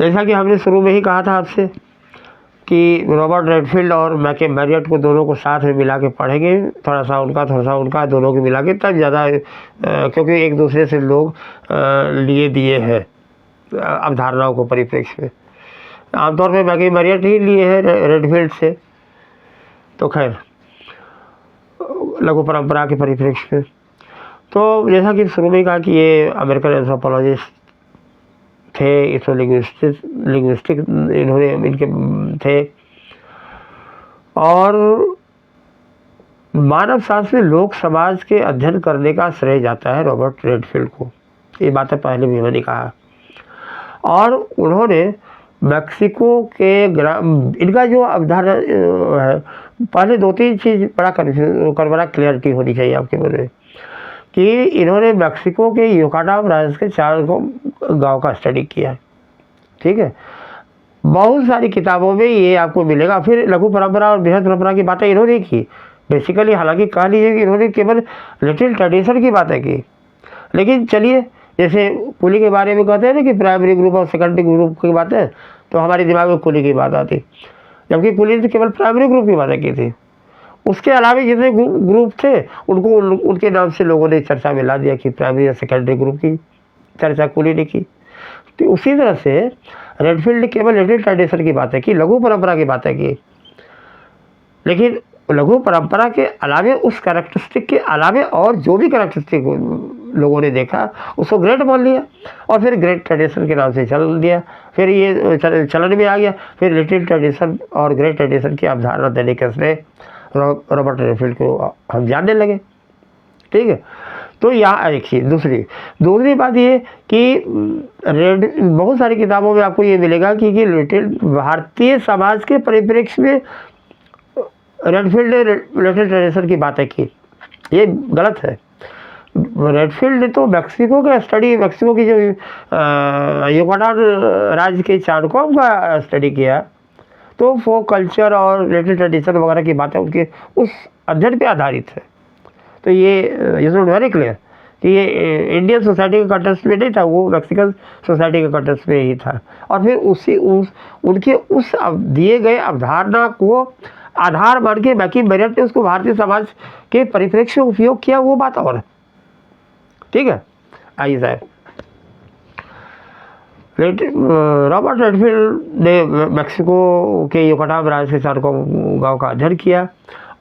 जैसा कि हमने शुरू में ही कहा था आपसे कि रॉबर्ट रेडफील्ड और मैके मैरियट को दोनों को साथ में मिला के पढ़ेंगे, थोड़ा सा उनका दोनों को मिला के, तब ज़्यादा क्योंकि एक दूसरे से लोग लिए दिए हैं अवधारणाओं को परिप्रेक्ष्य में। आमतौर पे मैके मैरियट ही लिए हैं रेडफील्ड से। तो खैर लघु परंपरा के परिप्रेक्ष्य में, तो जैसा कि शुरू में कहा कि ये अमेरिकन एंथ्रोपोलॉजिस्ट थे, इसमें लिंग्विस्टिक इन्होंने इनके थे, और मानव शास्त्र में लोक समाज के अध्ययन करने का श्रेय जाता है रॉबर्ट रेडफील्ड को। ये बातें पहले भी मैंने कहा। और उन्होंने मैक्सिको के इनका जो अवधारणा है, पहले 2-3 चीज़ बड़ा क्लियरिटी होनी चाहिए आपके मन में कि इन्होंने मैक्सिको के युकाटान राज्य के 4 गांव का स्टडी किया। ठीक है, बहुत सारी किताबों में ये आपको मिलेगा। फिर लघु परंपरा और बृहद परंपरा की बातें इन्होंने की बेसिकली। हालांकि कह लीजिए कि इन्होंने केवल लिटिल ट्रेडिशन की बातें की, लेकिन चलिए, जैसे कुली के बारे में कहते हैं ना कि प्राइमरी ग्रुप और सेकेंडरी ग्रुप की बातें, तो हमारे दिमाग में कुली की बात आती, जबकि कुली ने केवल प्राइमरी ग्रुप की बातें की थी। उसके अलावा जितने ग्रुप थे उनको उनके नाम से लोगों ने चर्चा में ला दिया कि प्राइमरी और सेकेंडरी ग्रुप की चर्चा कुली ने की। तो उसी तरह से रेडफील्ड ने केवल लिटिल ट्रेडिशन की बातें की, लघु परंपरा की बातें की, लेकिन लघु परंपरा के अलावे, उस कैरेक्टरिस्टिक के अलावे और जो भी कैरेक्टरिस्टिक लोगों ने देखा उसको ग्रेट मान लिया और फिर ग्रेट ट्रेडिशन के नाम से चल दिया। फिर ये चलन में आ गया। फिर लिटिल ट्रेडिशन और ग्रेट ट्रेडिशन की अवधारणा देने के उसने रॉबर्ट रेडफील्ड को हम जानने लगे। ठीक है, तो यहाँ देखिए दूसरी बात ये कि बहुत सारी किताबों में आपको ये मिलेगा कि लिटिल भारतीय समाज के परिप्रेक्ष्य में रेडफील्ड ने लिटिल ट्रेडिशन की बातें की। ये गलत है। रेडफील्ड ने तो मैक्सिको का स्टडी, मैक्सिको की जो युकाटान राज्य के चाणक्यों का स्टडी किया, तो फोक कल्चर और लिटिल ट्रेडिशन वगैरह की बातें उनके उस अध्ययन पे आधारित है। तो ये इज नॉट वेरी क्लियर कि ये इंडियन सोसाइटी के कंटेक्स्ट में नहीं था, वो मैक्सिकन सोसाइटी के कंटेक्स्ट में ही था। और फिर उनके उस दिए गए अवधारणा को आधार मान के मैके मैरियट ने उसको भारतीय समाज के परिप्रेक्ष्य में उपयोग किया, वो बात और है। ठीक है, आइए साहब, रॉबर्ट रेडफील्ड ने मैक्सिको के युकाटान राज्य के 4 गाँव का अध्ययन किया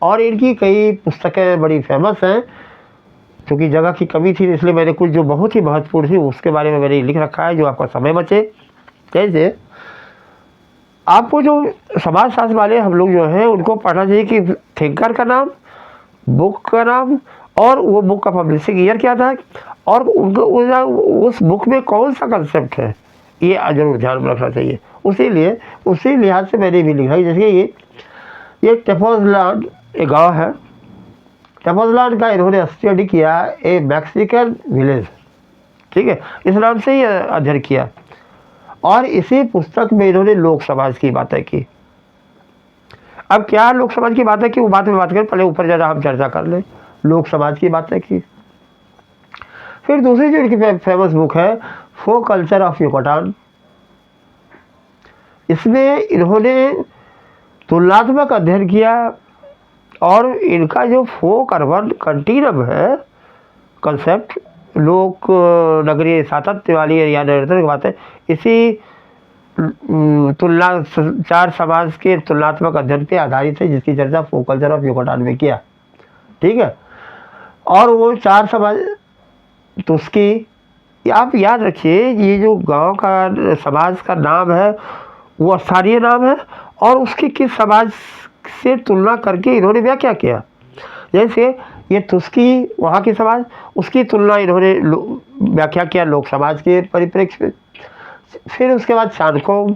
और इनकी कई पुस्तकें बड़ी फेमस हैं। क्योंकि जगह की कमी थी इसलिए मैंने कुछ जो बहुत ही महत्वपूर्ण थी उसके बारे में मैंने लिख रखा है, जो आपका समय बचे। जैसे आपको जो समाजशास्त्र वाले हम लोग जो हैं उनको पढ़ना चाहिए कि थिंकर का नाम, बुक का नाम और वो बुक का पब्लिशिंग ईयर क्या था और उनको उस बुक में कौन सा कंसेप्ट है, ये जरूर ध्यान में रखना चाहिए। उसी लिहाज से मैंने भी लिखा है। जैसे ये टेपोजलान एक गाँव है, टेपोजलान का इन्होंने स्टडी किया, ए मैक्सिकन विलेज। ठीक है, इस नाम से ही अध्ययन किया और इसी पुस्तक में इन्होंने लोक समाज की बातें की। अब क्या लोक समाज की बातें की, वो बात में बात करें, पहले ऊपर ज़्यादा हम चर्चा कर लें। लोक समाज की बातें की। फिर दूसरी जो इनकी फेमस बुक है फोक कल्चर ऑफ युकाटान, इसमें इन्होंने तुलनात्मक अध्ययन किया और इनका जो फोक अर्बन कंटीन्यूम है कंसेप्ट, लोक नगरीय सातत्य वाली या निरंतर की बात है, इसी तुलना 4 समाज के तुलनात्मक अध्ययन पे आधारित है, जिसकी चर्चा फोक कल्चर ऑफ युकाटान में किया। ठीक है, और वो 4 समाज, तो उसकी आप याद रखिए, ये जो गांव का समाज का नाम है वो स्थानीय नाम है और उसकी किस समाज से तुलना करके इन्होंने व्याख्या किया। जैसे ये तुस्की वहाँ की समाज, उसकी तुलना इन्होंने व्याख्या किया लोक समाज के परिप्रेक्ष्य में। फिर उसके बाद चाणक्य,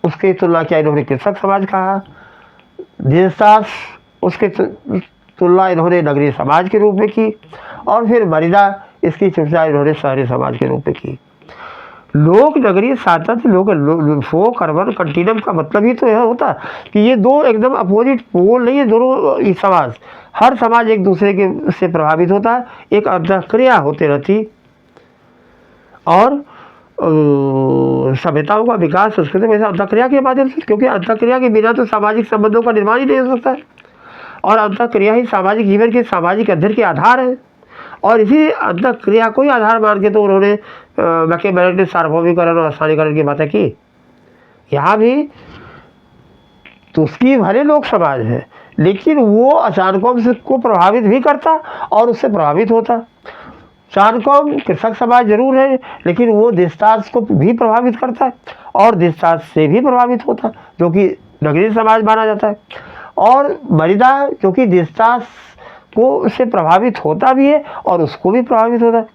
उसकी तुलना किया इन्होंने कृषक समाज कहा। देवदास, उसकी तुलना इन्होंने नगरीय समाज के रूप में की। और फिर मरिदा, इसकी चर्चा इन्होंने शहरी समाज के रूप में की। लोक नगरीय सातत्य, लोक फोक अर्बन कंटीन्यूम का मतलब ही तो यह होता कि ये दो एकदम अपोजिट पोल नहीं है, दोनों समाज, हर समाज एक दूसरे के से प्रभावित होता है, एक अंतःक्रिया होते रहती और सभ्यताओं का विकास संस्कृति में अंतःक्रिया के माध्यम से, क्योंकि अंतःक्रिया के बिना तो सामाजिक संबंधों का निर्माण ही नहीं हो सकता है, और अंतःक्रिया ही सामाजिक जीवन के सामाजिक अध्ययन के आधार है। और इसी अंतःक्रिया को ही आधार मान के तो उन्होंने मैकियावेली ने सार्वभौमिकरण और स्थानीयकरण की बातें की। यहाँ भी तो उसकी भले लोक समाज है, लेकिन वो अचानकों को प्रभावित भी करता और उससे प्रभावित होता। चाणकौम कृषक समाज जरूर है, लेकिन वो देशताज को भी प्रभावित करता है और देशताज से भी प्रभावित होता, जो कि नगरीय समाज माना जाता है। और मरिदा जो कि देशताज को से प्रभावित होता भी है और उसको भी प्रभावित होता है,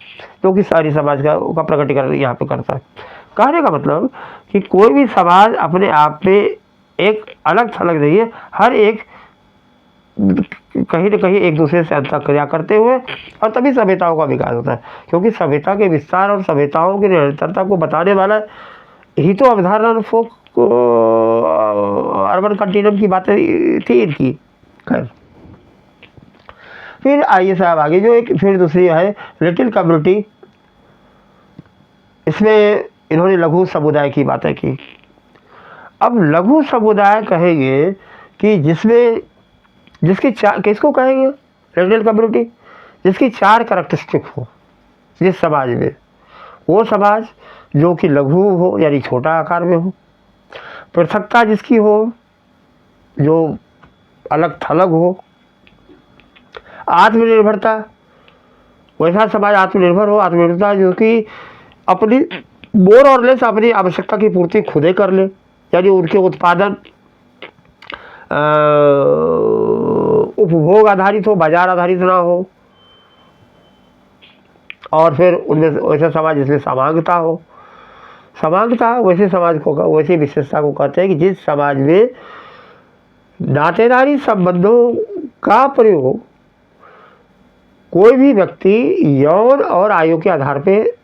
जो कि शहरी समाज का प्रकटीकरण यहाँ पे करता है। कहने का मतलब कि कोई भी समाज अपने आप में एक अलग थलग नहीं है, हर एक कहीं न कहीं एक दूसरे से अंतःक्रिया करते हुए, और तभी सभ्यताओं का विकास होता है। क्योंकि सभ्यता के विस्तार और सभ्यताओं की निरंतरता को बताने वाला ही तो अवधारणा फोक अर्बन कंटिन्यूम की बातें थी इनकी। खैर, फिर आइए साहब आगे, जो एक फिर दूसरी है लिटिल कम्युनिटी। इसमें इन्होंने लघु समुदाय की बातें की। अब लघु समुदाय कहेंगे कि जिसमें जिसकी किसको कहेंगे लिटिल कम्युनिटी, जिसकी 4 कैरेक्टरिस्टिक हो जिस समाज में, वो समाज जो कि लघु हो यानी छोटा आकार में हो, पृथकता जिसकी हो जो अलग थलग हो, आत्मनिर्भरता, वैसा समाज आत्मनिर्भर हो, आत्मनिर्भरता जो कि अपनी मोर और लेस अपनी आवश्यकता की पूर्ति खुदे कर ले, यानी उनके उत्पादन उपभोग आधारित हो, बाजार आधारित ना हो। और फिर उनमें वैसा समाज जिसमें समांगता हो। समांगता वैसे समाज को, वैसी विशेषता को कहते हैं कि जिस समाज में नातेदारी संबंधों का प्रयोग कोई भी व्यक्ति यौन और आयु के आधार पे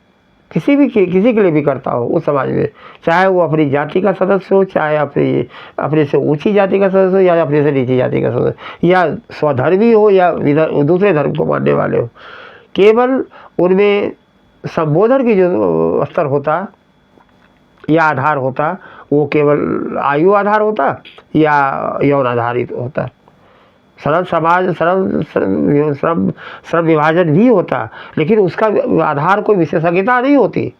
किसी के लिए भी करता हो, उस समाज में, चाहे वो अपनी जाति का सदस्य हो, चाहे अपने से ऊंची जाति का सदस्य हो या अपने से नीची जाति का सदस्य, या स्वधर्मी हो या दूसरे धर्म को मानने वाले हो, केवल उनमें संबोधन की जो स्तर होता या आधार होता वो केवल आयु आधार होता या यौन आधारित होता। सरल समाज श्रम विभाजन भी होता, लेकिन उसका आधार कोई विशेषज्ञता नहीं होती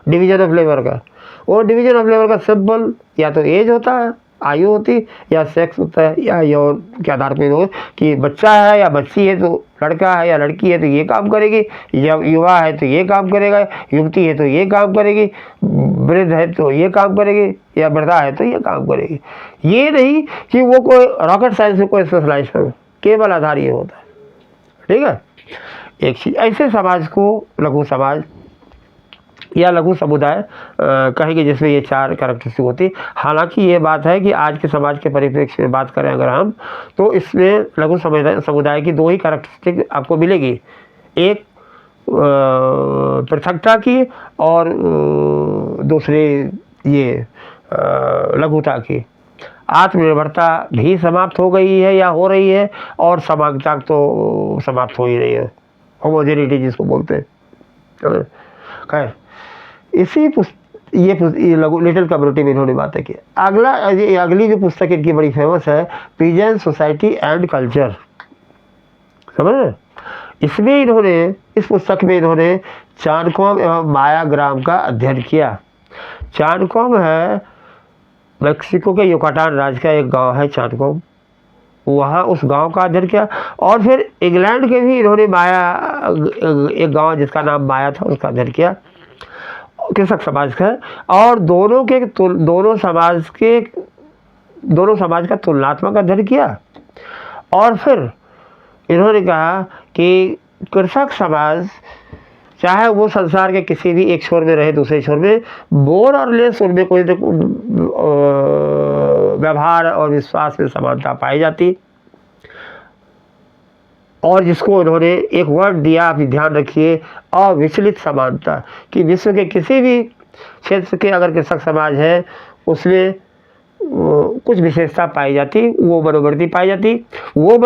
डिवीजन ऑफ लेबर का। वो डिवीजन ऑफ लेबर का सिंपल या तो एज होता है, आयु होती, या सेक्स होता है, या यौन के आधार पर हो कि बच्चा है या बच्ची है तो लड़का है या लड़की है तो ये काम करेगी, या युवा है तो ये काम करेगा, युवती है तो ये काम करेगी, वृद्ध है तो ये काम करेगी, या वृद्धा है तो ये काम करेगी। ये नहीं कि वो कोई रॉकेट साइंस में कोई स्पेशलाइज हो, केवल आधार ये होता है। ठीक है, एक चीज ऐसे समाज को लघु समाज या लघु समुदाय कहेंगे जिसमें ये 4 कैरेक्टरिस्टिक होती। हालांकि ये बात है कि आज के समाज के परिप्रेक्ष्य में बात करें अगर हम, तो इसमें लघु समुदाय की 2 ही कैरेक्टरिस्टिक आपको मिलेगी, एक पृथकता की और दूसरी ये लघुता की। आत्मनिर्भरता भी समाप्त हो गई है या हो रही है, और समानता तो समाप्त हो ही रही है, होमोजेनिटी जिसको बोलते हैं। खैर, इसी ये लिटिल कम्युनिटी में इन्होंने बातें की। अगली जो पुस्तक इनकी बड़ी फेमस है, पीजेंट सोसाइटी एंड कल्चर, समझ रहे? इसमें इन्होंने, इस पुस्तक में इन्होंने चाणकौम एवं मायाग्राम का अध्ययन किया। चाणकौम है मेक्सिको के युकाटान राज्य का एक गांव है चाणकौम, वहाँ उस गांव का अध्ययन किया। और फिर इंग्लैंड के भी इन्होंने एक गांव जिसका नाम माया था उसका अध्ययन किया, कृषक समाज का। और दोनों समाज का तुलनात्मक अध्ययन किया। और फिर इन्होंने कहा कि कृषक समाज चाहे वो संसार के किसी भी एक छोर में रहे, दूसरे छोर में, मोर और लेस उनमें कोई व्यवहार और विश्वास में समानता पाई जाती। और जिसको उन्होंने एक वर्ड दिया, आप ध्यान रखिए, अविचलित समानता, कि विश्व के किसी भी क्षेत्र के अगर कृषक समाज है उसमें कुछ विशेषता पाई जाती, वो मनोवृत्ति पाई जाती। वो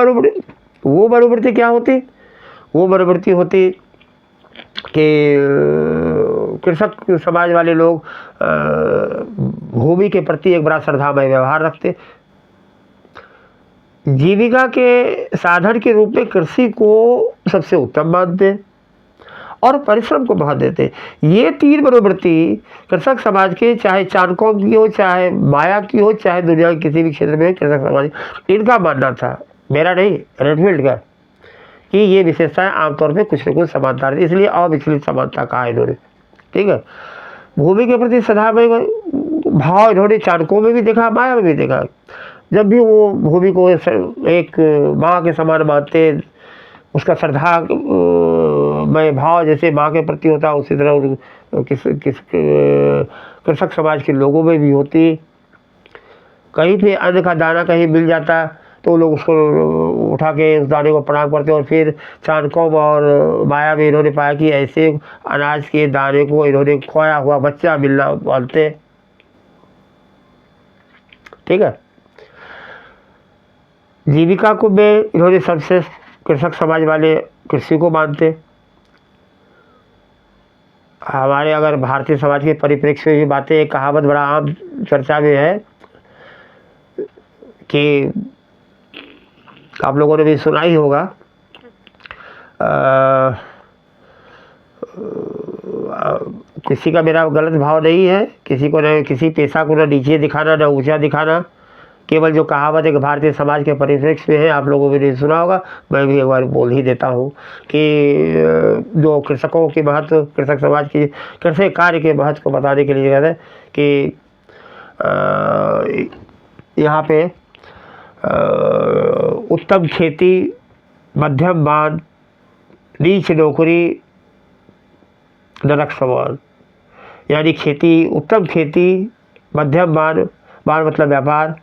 मनोवृत्ति क्या होती? वो मनोवृत्ति होती कि कृषक समाज वाले लोग भूमि के प्रति एक बड़ा श्रद्धामय व्यवहार रखते, जीविका के साधन के रूप में कृषि को सबसे उत्तम मानते और परिश्रम को महत्व देते। ये तीन मनोवृत्ति कृषक समाज के, चाहे चाणक्यों की हो, चाहे माया की हो, चाहे दुनिया के किसी भी क्षेत्र में कृषक समाज, इनका मानना था, मेरा नहीं, रेडफील्ड का, कि ये विशेषताएं आमतौर पे कुछ न कुछ समानता रहती, इसलिए अविचलित समानता कहा इन्होंने। ठीक है, भूमि के प्रति सदामय भाव इन्होंने चाणक्यों में भी देखा, माया में भी देखा। जब भी वो भूमि को एक माँ के समान मानते, उसका श्रद्धा में भाव जैसे माँ के प्रति होता उसी तरह किस कृषक समाज के लोगों में भी होती। कहीं पे अन्न का दाना कहीं मिल जाता तो लोग उसको उठा के उस दाने को प्रणाम करते, और फिर चाणक्यों और माया में इन्होंने पाया कि ऐसे अनाज के दाने को इन्होंने खोया हुआ बच्चा मिलना मानते। ठीक है, जीविका को में इन्होंने सर्वश्रेष्ठ कृषक समाज वाले कृषि को मानते। हमारे अगर भारतीय समाज के परिप्रेक्ष्य में भी बातें, एक कहावत बड़ा आम चर्चा में है कि आप लोगों ने भी सुना ही होगा, किसी का मेरा गलत भाव नहीं है, किसी को न किसी पेशा को न नीचे दिखाना न ऊंचा दिखाना, केवल जो कहावत एक भारतीय समाज के परिप्रेक्ष्य में है, आप लोगों ने नहीं सुना होगा, मैं भी एक बार बोल ही देता हूँ कि जो कृषकों के महत्व, कृषक समाज की कृषि कार्य के महत्व को बताने के लिए कहते हैं कि यहाँ पे उत्तम खेती, मध्यम मान, नीच नौकरी, नरक समान। यानी खेती, उत्तम खेती, मध्यम मान, मान मतलब व्यापार,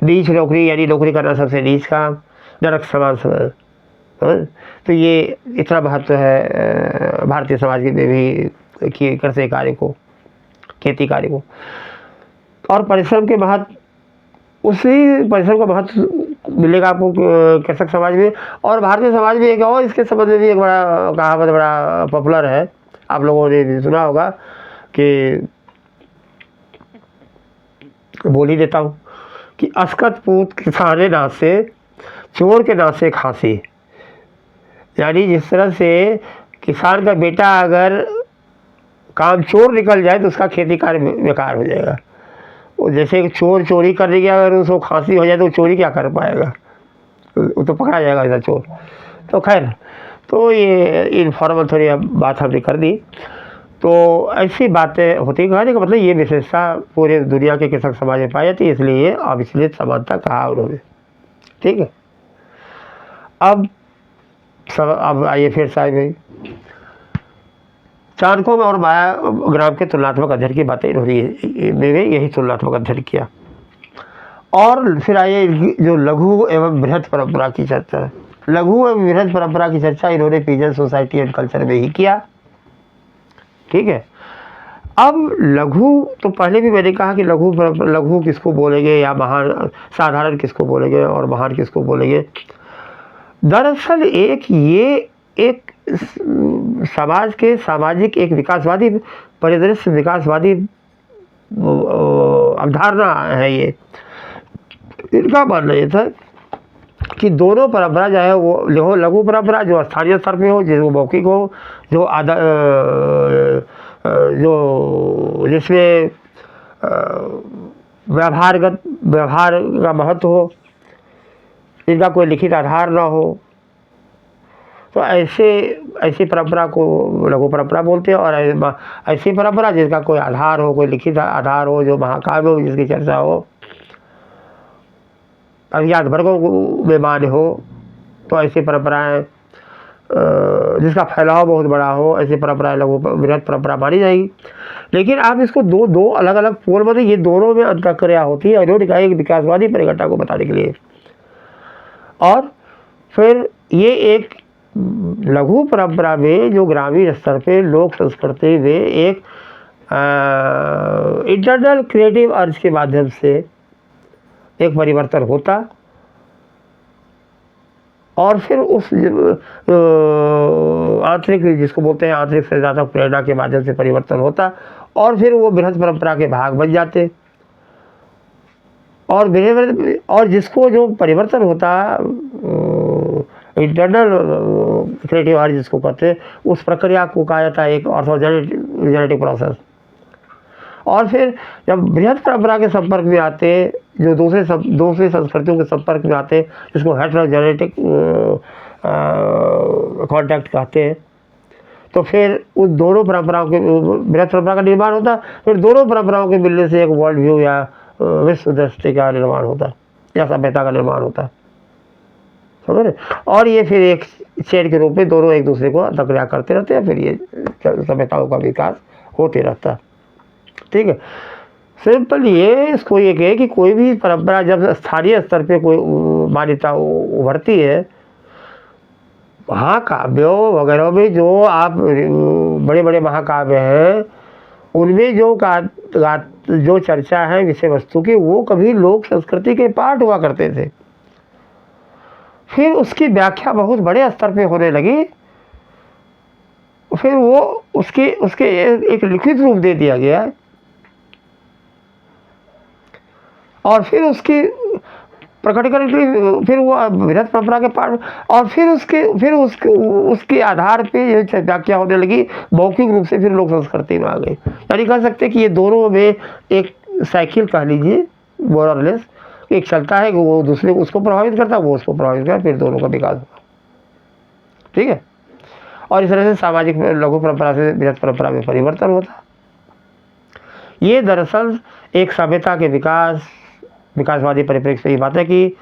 नीच नौकरी यानी नौकरी करना सबसे नीच काम, नरक समान समान। तो ये इतना महत्व है भारतीय समाज में भी कि कृषि कार्य को, खेती कार्य को। और परिश्रम के महत्व, उसी परिश्रम का महत्व मिलेगा आपको कृषक समाज में। और भारतीय समाज में एक और इसके संबंध में भी एक बड़ा कहावत बड़ा पॉपुलर है, आप लोगों ने भी सुना होगा कि बोल ही देता हूँ कि अस्कत पूत किसाने नासे, चोर के नासे खांसी। यानी जिस तरह से किसान का बेटा अगर काम चोर निकल जाए तो उसका खेती कार्य बेकार हो जाएगा। जैसे चोर चोरी करने गया, अगर उसको खांसी हो जाए तो चोरी क्या कर पाएगा, वो तो पकड़ा जाएगा ऐसा चोर। तो खैर, तो ये इनफॉर्मल थोड़ी बात हमने कर दी। तो ऐसी बातें होती, कहने का मतलब ये विशेषता पूरे दुनिया के कृषक समाज में पाई जाती है, इसलिए ये अविचलित समानता कहा उन्होंने। ठीक है, अब आइए फिर साहब भाई, चाणक्यों और माया ग्राम के तुलनात्मक अध्ययन की बातें इन्होंने यही तुलनात्मक अध्ययन किया। और फिर आइए जो लघु एवं बृहद परंपरा की चर्चा है। लघु एवं बृहद परंपरा की चर्चा इन्होंने पीजन सोसाइटी एंड कल्चर में ही किया। ठीक है, अब लघु, तो पहले भी मैंने कहा कि लघु किसको बोलेंगे या महान, साधारण किसको बोलेंगे और महान किसको बोलेंगे। दरअसल एक समाज के सामाजिक एक विकासवादी परिदृश्य, विकासवादी अवधारणा है ये। इनका मानना ये था कि दोनों परंपरा जो है वो लघु परंपरा जो स्थानीय स्तर पे हो, जो मौखिक हो, जो जिसमें व्यवहार का महत्व हो, इनका कोई लिखित आधार ना हो, तो ऐसी परंपरा को लघु परंपरा बोलते हैं। और ऐसी परंपरा जिसका कोई आधार हो, कोई लिखित आधार हो, जो महाकाव्य हो, जिसकी चर्चा हो, अज्ञात वर्गों में मान्य हो, तो ऐसी परंपराएं, जिसका फैलाव बहुत बड़ा हो, ऐसी परंपराएं लघु बृहद परंपरा मानी जाएगी। लेकिन आप इसको दो अलग अलग पोल में, ये दोनों में अंतःक्रिया होती है, इन्होंने कहा एक विकासवादी परिघटना को बताने के लिए। और फिर ये एक लघु परंपरा में जो ग्रामीण स्तर पे लोक संस्कृति में एक इंटरनल क्रिएटिव अर्ज के माध्यम से एक परिवर्तन होता, और फिर उस आंतरिक, जिसको बोलते हैं आंतरिक सृजनात्मक प्रेरणा के माध्यम से परिवर्तन होता, और फिर वो बृहद परंपरा के भाग बन जाते। और और जिसको जो परिवर्तन होता इंटरनल क्रिएटिव आर्ट जिसको कहते हैं, उस प्रक्रिया को कहा जाता है एक ऑर्थोजेनेटिक प्रोसेस। और फिर जब बृहद परंपरा के संपर्क में आते, जो दूसरे संस्कृतियों के संपर्क में आते, जिसको हेटेरोजेनेटिक कांटेक्ट कहते हैं, तो फिर उन दोनों परंपराओं के बृहद परंपरा का निर्माण होता। फिर दोनों परंपराओं के मिलने से एक वर्ल्ड व्यू या विश्व दृष्टि का निर्माण होता या सभ्यता का निर्माण होता, समझ रहे। और ये फिर एक चेन के रूप में दोनों एक दूसरे को तक्रिया करते रहते हैं, फिर ये सभ्यताओं का विकास होते रहता है। ठीक है, सिंपल ये इसको ये कहे कि कोई भी परंपरा जब स्थानीय स्तर पे कोई मान्यता उभरती है, महाकाव्यों वगैरह में जो आप बड़े बड़े महाकाव्य हैं, उनमें जो चर्चा है विषय वस्तु की, वो कभी लोक संस्कृति के पाठ हुआ करते थे। फिर उसकी व्याख्या बहुत बड़े स्तर पे होने लगी, फिर वो उसके एक लिखित रूप दे दिया गया, और फिर उसकी प्रकटीकरण के लिए फिर वो बृहद परंपरा के पाठ, और फिर उसके आधार पे ये व्याख्या होने लगी मौखिक रूप से, फिर लोक संस्कृति में आ गई। यानी कह सकते हैं कि ये दोनों में एक साइकिल कह लीजिए, मोर और लेस, एक चलता है कि वो दूसरे उसको प्रभावित करता है, वो उसको प्रभावित करता है, फिर दोनों का विकास होगा। ठीक है, और इस तरह से सामाजिक लघु परंपरा से बृहद परंपरा में परिवर्तन होता। ये दरअसल एक सभ्यता के विकासवादी परिप्रेक्ष्य से ये बात है कि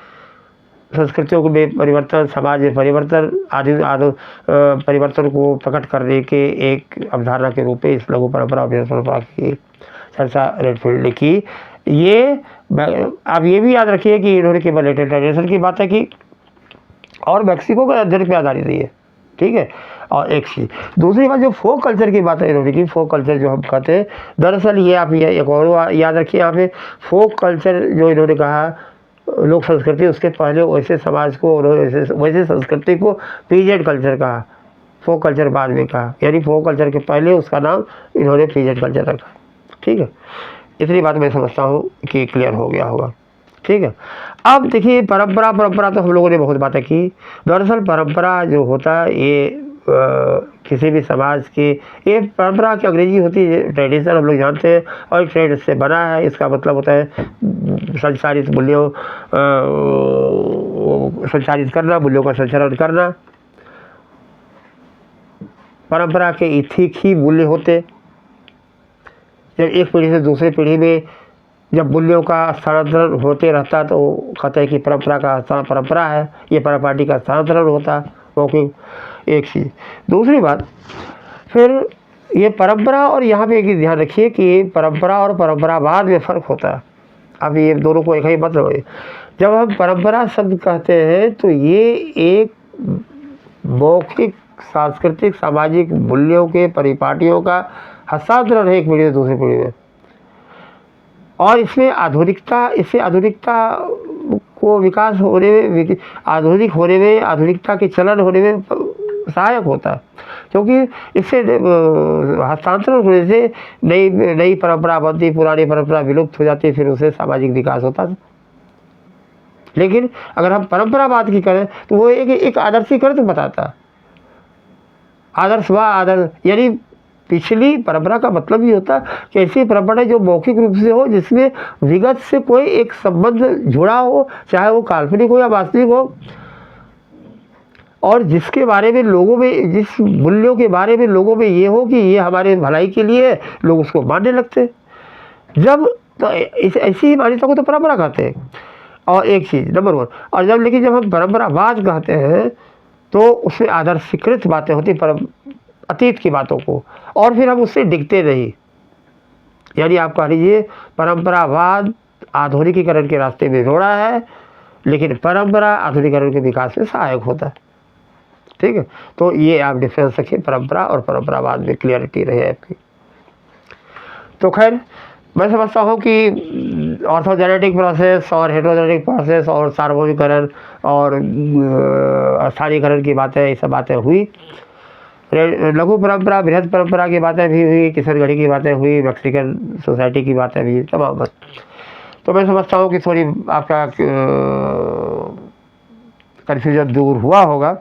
संस्कृतियों में परिवर्तन, समाज में परिवर्तन आदि परिवर्तन को प्रकट करने के एक अवधारणा के रूप में इस लघु परंपरा और बृहद परंपरा की चर्चा रेडफील्ड ने की। ये आप ये भी याद रखिए कि इन्होंने केवल लेटेंट ट्रेडिशन की बात है कि, और मैक्सिको के अध्ययन पर आधारित है। ठीक है, और एक चीज़ दूसरी बात जो फोक कल्चर की बात है इन्होंने की, फोक कल्चर जो हम कहते हैं, दरअसल ये आप ये एक और याद रखिए यहाँ पे, फोक कल्चर जो इन्होंने कहा लोक संस्कृति, उसके पहले वैसे समाज को वैसे संस्कृति को पीजेड कल्चर कहा, फोक कल्चर बाद में कहा, यानी फोक कल्चर के पहले उसका नाम इन्होंने पीजेड कल्चर रखा। ठीक है, इतनी बात मैं समझता हूँ कि क्लियर हो गया होगा। ठीक है, अब देखिए परंपरा तो हम लोगों ने बहुत बातें की। दरअसल परंपरा जो होता है ये किसी भी समाज की, ये परंपरा की अंग्रेजी होती है ट्रेडिशन, हम लोग जानते हैं, और ट्रेड से बना है, इसका मतलब होता है संचारित मूल्यों संचारित करना, मूल्यों का संचालन करना। परंपरा के इथिक ही मूल्य होते। जब एक पीढ़ी से दूसरी पीढ़ी में जब मूल्यों का स्थानांतरण होते रहता, तो कहते हैं कि परंपरा है, ये परपाटी का स्थानांतरण होता। ओके, एक चीज़। दूसरी बात, फिर ये परंपरा, और यहाँ पे एक ध्यान रखिए कि परंपरा और परंपरावाद में फ़र्क होता है। अब ये दोनों को एक ही मतलब है। जब हम परंपरा शब्द कहते हैं तो ये एक मौखिक सांस्कृतिक सामाजिक मूल्यों के परिपाटियों का हस्तांतरण है एक पीढ़ी से दूसरी पीढ़ी में, और इससे आधुनिकता को विकास होने में, आधुनिक होने में, आधुनिकता के चलन होने में सहायक होता है, क्योंकि इससे हस्तांतरण होने से नई परंपरा बनती, पुरानी परंपरा विलुप्त हो जाती, फिर उससे सामाजिक विकास होता है। लेकिन अगर हम परंपरावाद की करें तो वो एक आदर्शीकृत बताता, आदर्श, यानी पिछली परंपरा का मतलब ये होता कि ऐसी परंपरा जो मौखिक रूप से हो, जिसमें विगत से कोई एक संबंध जुड़ा हो, चाहे वो काल्पनिक हो या वास्तविक हो, और जिसके बारे में लोगों में, जिस मूल्यों के बारे में लोगों में ये हो कि ये हमारे भलाई के लिए है, लोग उसको मानने लगते। जब तो ऐसी मान्यता को तो परंपरा कहते हैं। और एक चीज़ नंबर 1, और लेकिन जब हम परंपरावाद कहते हैं तो उसमें आदर्शीकृत बातें होती, अतीत की बातों को, और फिर हम उससे डिगते नहीं। यानी आप कह लीजिए परंपरावाद आधुनिकीकरण के रास्ते में रोड़ा है, लेकिन परंपरा आधुनिकीकरण के विकास में सहायक होता है। ठीक है, तो ये आप डिफरेंस रखिए, परंपरा और परंपरावाद में क्लियरिटी रहे आपकी। तो खैर मैं समझता हूँ कि ऑर्थोजेनेटिक प्रोसेस और हेटेरोजेनेटिक प्रोसेस और सार्वभौमिकरण और स्थानीयकरण की बातें, ये सब बातें हुई। लघु परंपरा, बृहद परंपरा की बातें भी हुई, किशनगढ़ी की बातें हुई, मैक्सिकन सोसाइटी की बातें भी, तमाम बस। तो मैं समझता हूँ कि थोड़ी आपका कन्फ्यूजन दूर हुआ होगा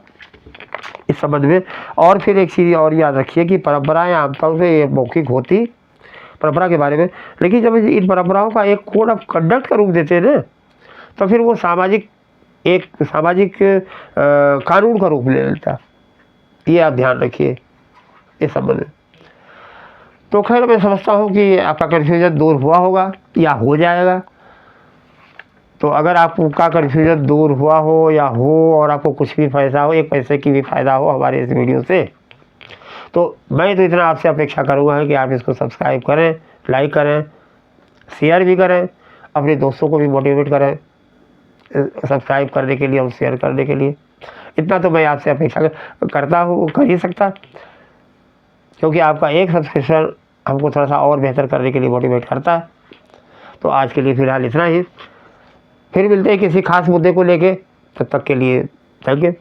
इस संबंध में। और फिर एक चीज़ और याद रखिए कि परंपराएं आमतौर से ये मौखिक होती परंपरा के बारे में, लेकिन जब इन परंपराओं का एक कोड ऑफ कंडक्ट का रूप देते हैं ना, तो फिर वो एक सामाजिक कानून का रूप ले लेता है। ये आप ध्यान रखिए इस संबंध में। तो खैर मैं समझता हूँ कि आपका कन्फ्यूजन दूर हुआ होगा या हो जाएगा। तो अगर आपका कन्फ्यूजन दूर हुआ हो या हो और आपको कुछ भी फायदा हो, एक पैसे की भी फ़ायदा हो हमारे इस वीडियो से, तो मैं तो इतना आपसे अपेक्षा करूँगा कि आप इसको सब्सक्राइब करें, लाइक करें, शेयर भी करें, अपने दोस्तों को भी मोटिवेट करें सब्सक्राइब करने के लिए और शेयर करने के लिए। इतना तो मैं आपसे अपेक्षा करता हूँ, कर ही सकता, क्योंकि आपका एक सब्सक्रिप्शन हमको थोड़ा सा और बेहतर करने के लिए मोटिवेट करता है। तो आज के लिए फ़िलहाल इतना ही, फिर मिलते हैं किसी खास मुद्दे को लेके। तब तक के लिए थैंक यू।